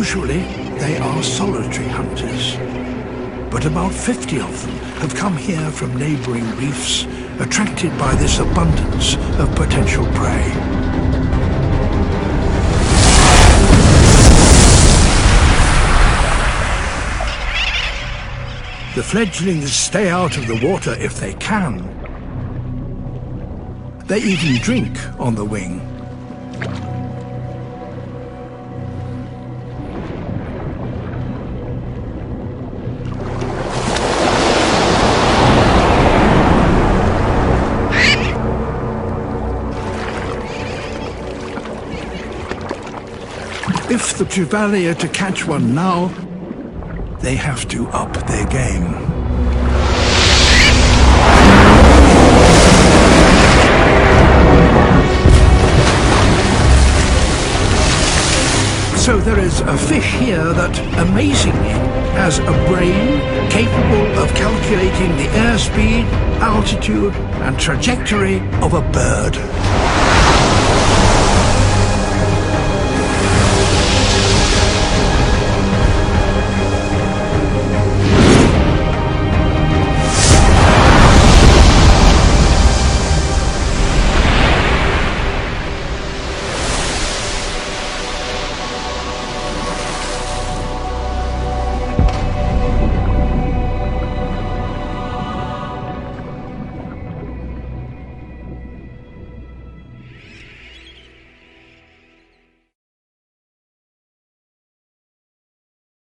Usually, they are solitary hunters, but about 50 of them have come here from neighboring reefs, attracted by this abundance of potential prey. The fledglings stay out of the water if they can. They even drink on the wing. If the Trevally are to catch one now, they have to up their game. So there is a fish here that, amazingly, has a brain capable of calculating the airspeed, altitude, and trajectory of a bird.